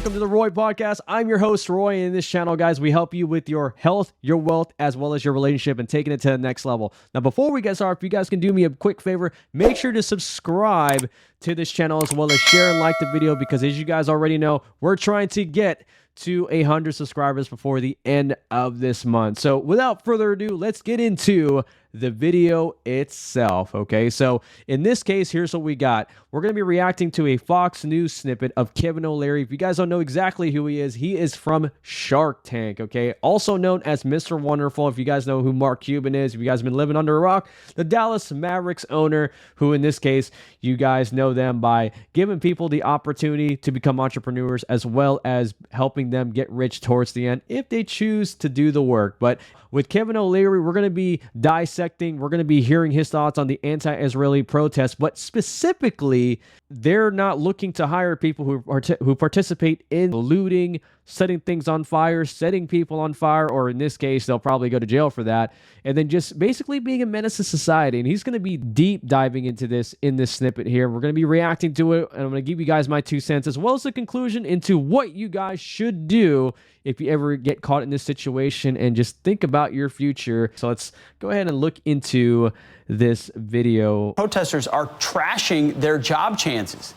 Welcome to the Roy Podcast. I'm your host, Roy, and in this channel, guys, we help you with your health, your wealth, as well as your relationship and taking it to the next level. Now, before we get started, if you guys can do me a quick favor, make sure to subscribe to this channel as well as share and like the video because as you guys already know, we're trying to get to 100 subscribers before the end of this month. So without further ado, let's get into the video itself. Okay, so in this case, here's what we got. We're going to be reacting to a Fox News snippet of Kevin O'Leary. If you guys don't know exactly who he is from Shark Tank, okay? Also known as Mr. Wonderful. If you guys know who Mark Cuban is, if you guys have been living under a rock, the Dallas Mavericks owner, who in this case, you guys know them by giving people the opportunity to become entrepreneurs as well as helping them get rich towards the end if they choose to do the work. But with Kevin O'Leary, we're going to be dissecting, we're going to be hearing his thoughts on the anti-Israeli protests, but specifically, they're not looking to hire people who participate in looting, setting things on fire, setting people on fire, or in this case, they'll probably go to jail for that, and then just basically being a menace to society. And he's going to be deep diving into this in this snippet here. We're going to be reacting to it, and I'm going to give you guys my 2 cents, as well as the conclusion into what you guys should do if you ever get caught in this situation and just think about your future. So let's go ahead and look into this video. Protesters are trashing their job chances,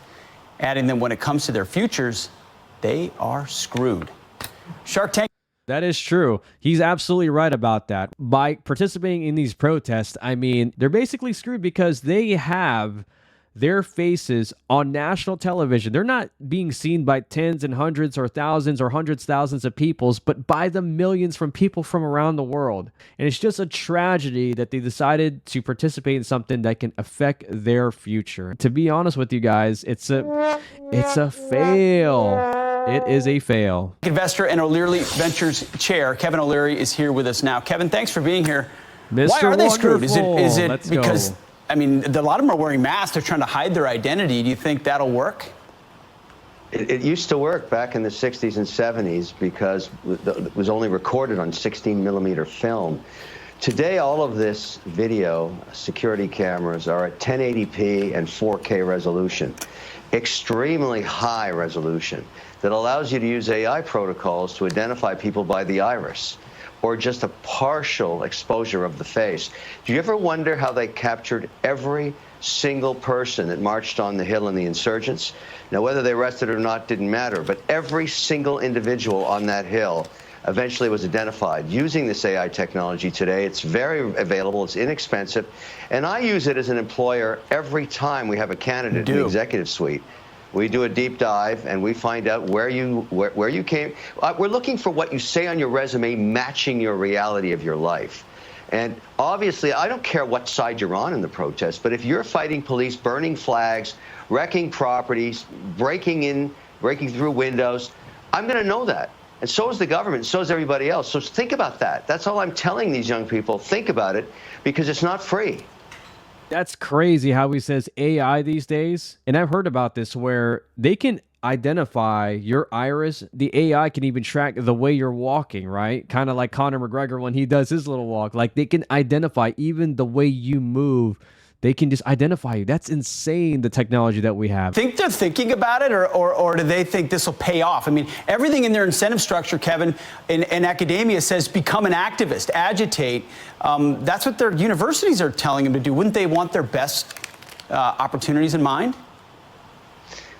adding that when it comes to their futures, they are screwed. Shark Tank. That is true. He's absolutely right about that. By participating in these protests, I mean, they're basically screwed because they have their faces on national television. They're not being seen by tens and hundreds or thousands or hundreds thousands of people, but by the millions from people from around the world. And it's just a tragedy that they decided to participate in something that can affect their future. To be honest with you guys, it's a fail. It is a fail. Investor and O'Leary Ventures chair, Kevin O'Leary, is here with us now. Kevin, thanks for being here. Mr. Why are they screwed? Is it Let's because go. I mean, a lot of them are wearing masks. They're trying to hide their identity. Do you think that'll work? It used to work back in the 60s and 70s because it was only recorded on 16mm film. Today, all of this video, security cameras, are at 1080p and 4K resolution. Extremely high resolution that allows you to use AI protocols to identify people by the iris, or just a partial exposure of the face. Do you ever wonder how they captured every single person that marched on the Hill and the insurgents? Now, whether they arrested or not didn't matter, but every single individual on that hill eventually was identified using this AI technology today. It's very available, it's inexpensive, and I use it as an employer every time we have a candidate in the executive suite. We do a deep dive, and we find out where you came. We're looking for what you say on your resume matching your reality of your life. And obviously, I don't care what side you're on in the protest, but if you're fighting police, burning flags, wrecking properties, breaking through windows, I'm going to know that. And so is the government, so is everybody else. So think about that. That's all I'm telling these young people. Think about it, because it's not free. That's crazy how he says AI these days. And I've heard about this where they can identify your iris. The AI can even track the way you're walking, right? Kind of like Conor McGregor when he does his little walk. Like they can identify even the way you move. They can just identify you. That's insane, the technology that we have. Think they're thinking about it, or do they think this will pay off? I mean, everything in their incentive structure, Kevin, in academia says become an activist, agitate. That's what their universities are telling them to do. Wouldn't they want their best opportunities in mind?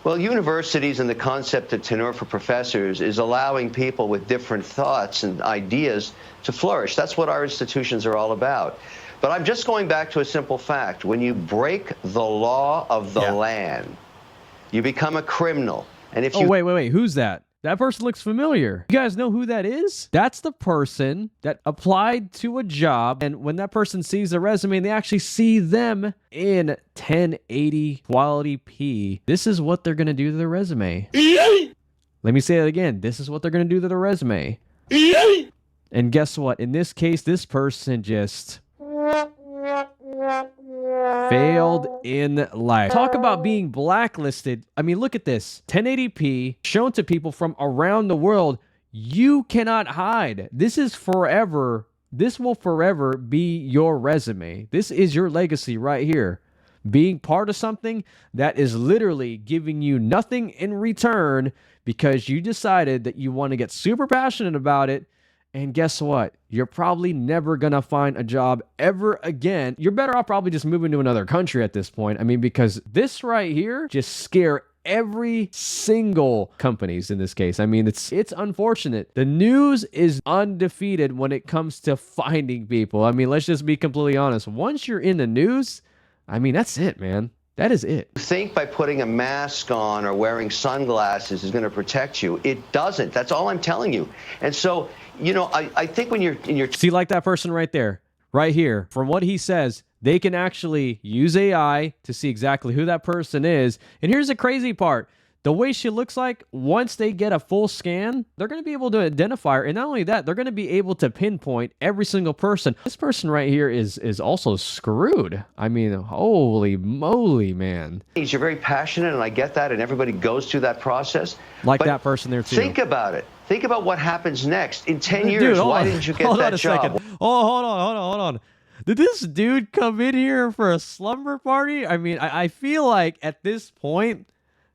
Well, universities and the concept of tenure for professors is allowing people with different thoughts and ideas to flourish. That's what our institutions are all about. But I'm just going back to a simple fact. When you break the law of the land, you become a criminal. And if you... Oh, wait. Who's that? That person looks familiar. You guys know who that is? That's the person that applied to a job, and when that person sees the resume, they actually see them in 1080 quality P. This is what they're going to do to their resume. Let me say it again. This is what they're going to do to their resume. And guess what? In this case, this person just failed in life. Talk about being blacklisted. I mean, look at this. 1080p shown to people from around the world. You cannot hide. This is forever. This will forever be your resume. This is your legacy right here. being part of something that is literally giving you nothing in return because you decided that you want to get super passionate about it. And guess what? You're probably never going to find a job ever again. You're better off probably just moving to another country at this point. I mean, because this right here just scare every single companies in this case. I mean, it's unfortunate. The news is undefeated when it comes to finding people. I mean, let's just be completely honest. Once you're in the news, I mean, that's it, man. That is it. You think by putting a mask on or wearing sunglasses is going to protect you. It doesn't. That's all I'm telling you. And so, I think when you're in your... See, like that person right there, right here, from what he says, they can actually use AI to see exactly who that person is. And here's the crazy part. The way she looks like, once they get a full scan, they're going to be able to identify her. And not only that, they're going to be able to pinpoint every single person. This person right here is also screwed. I mean, holy moly, man. You're very passionate, and I get that, and everybody goes through that process. Like that person there, too. Think about it. Think about what happens next. In 10 years, Dude, why didn't you get that job? Second. Oh, hold on. Did this dude come in here for a slumber party? I mean, I feel like at this point,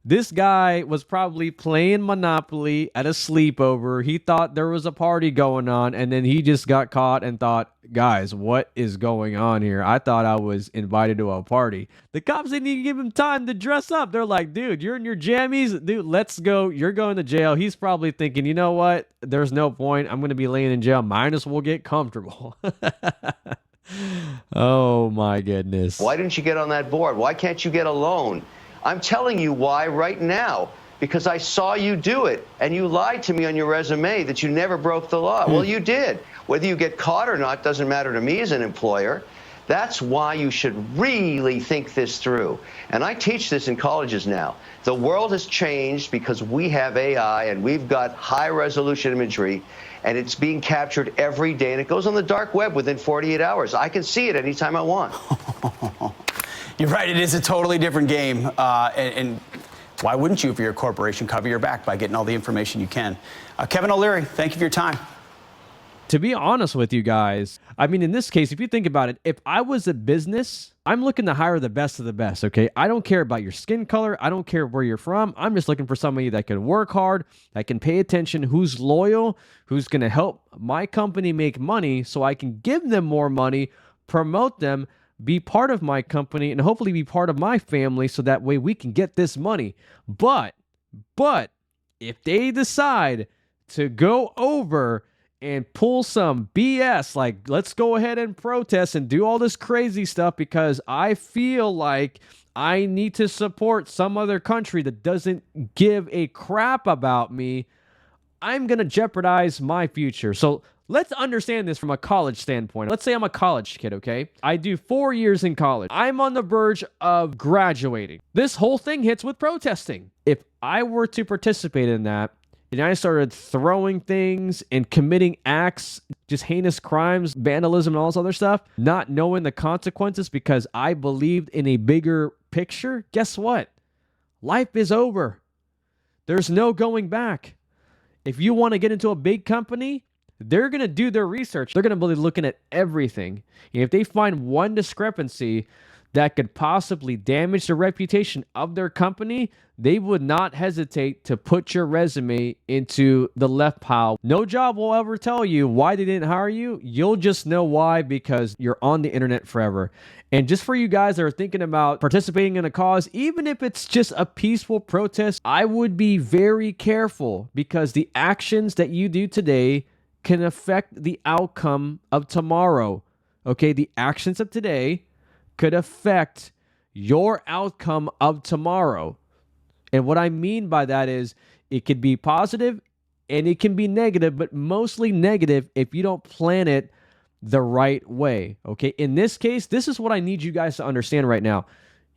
this guy was probably playing Monopoly at a sleepover. He thought there was a party going on, and then he just got caught and thought, guys, what is going on here? I thought I was invited to a party. The cops didn't even give him time to dress up. They're like, dude, you're in your jammies. Dude, let's go. You're going to jail. He's probably thinking, you know what? There's no point. I'm going to be laying in jail. Might as well get comfortable. Oh, my goodness. Why didn't you get on that board? Why can't you get a loan? I'm telling you why right now, because I saw you do it, and you lied to me on your resume that you never broke the law. Well, you did. Whether you get caught or not doesn't matter to me as an employer. That's why you should really think this through. And I teach this in colleges now. The world has changed because we have AI, and we've got high-resolution imagery, and it's being captured every day, and it goes on the dark web within 48 hours. I can see it anytime I want. You're right. It is a totally different game. And why wouldn't you, if you're a corporation, cover your back by getting all the information you can? Kevin O'Leary, thank you for your time. To be honest with you guys, I mean, in this case, if you think about it, if I was a business, I'm looking to hire the best of the best, okay? I don't care about your skin color. I don't care where you're from. I'm just looking for somebody that can work hard, that can pay attention, who's loyal, who's going to help my company make money so I can give them more money, promote them, be part of my company, and hopefully be part of my family so that way we can get this money. But if they decide to go over and pull some BS, like let's go ahead and protest and do all this crazy stuff because I feel like I need to support some other country that doesn't give a crap about me, I'm going to jeopardize my future. So let's understand this from a college standpoint. Let's say I'm a college kid, okay? I do 4 years in college. I'm on the verge of graduating. This whole thing hits with protesting. If I were to participate in that, and I started throwing things and committing acts, just heinous crimes, vandalism, and all this other stuff, not knowing the consequences because I believed in a bigger picture, guess what? Life is over. There's no going back. If you want to get into a big company, they're going to do their research. They're going to be looking at everything. And if they find one discrepancy that could possibly damage the reputation of their company, they would not hesitate to put your resume into the left pile. No job will ever tell you why they didn't hire you. You'll just know why because you're on the internet forever. And just for you guys that are thinking about participating in a cause, even if it's just a peaceful protest, I would be very careful because the actions that you do today can affect the outcome of tomorrow. Okay, the actions of today could affect your outcome of tomorrow. And what I mean by that is it could be positive and it can be negative, but mostly negative if you don't plan it the right way. Okay, in this case, this is what I need you guys to understand right now.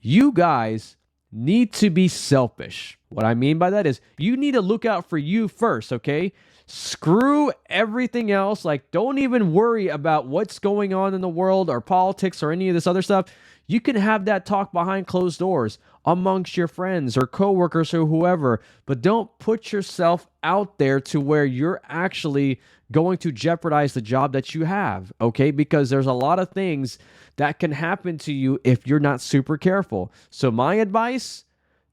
You guys need to be selfish. What I mean by that is you need to look out for you first, okay? Screw everything else. Like, don't even worry about what's going on in the world or politics or any of this other stuff. You can have that talk behind closed doors amongst your friends or coworkers or whoever, but don't put yourself out there to where you're actually going to jeopardize the job that you have, okay? Because there's a lot of things that can happen to you if you're not super careful. So my advice,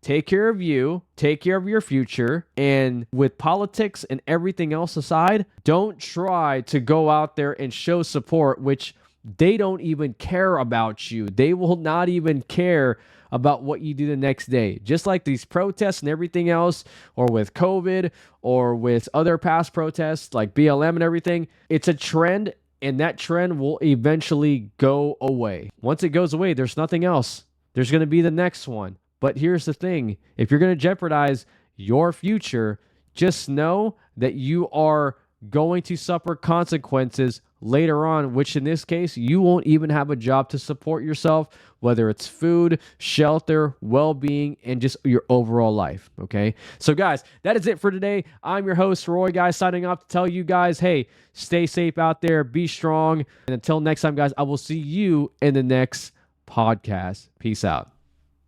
take care of you, take care of your future, and with politics and everything else aside, don't try to go out there and show support, which they don't even care about you. They will not even care about what you do the next day. Just like these protests and everything else, or with COVID, or with other past protests like BLM and everything, it's a trend, and that trend will eventually go away. Once it goes away, there's nothing else. There's going to be the next one. But here's the thing. If you're going to jeopardize your future, just know that you are going to suffer consequences later on, which in this case, you won't even have a job to support yourself, whether it's food, shelter, well-being, and just your overall life, okay? So guys, that is it for today. I'm your host, Roy, guys, signing off to tell you guys, hey, stay safe out there, be strong, and until next time, guys, I will see you in the next podcast. Peace out.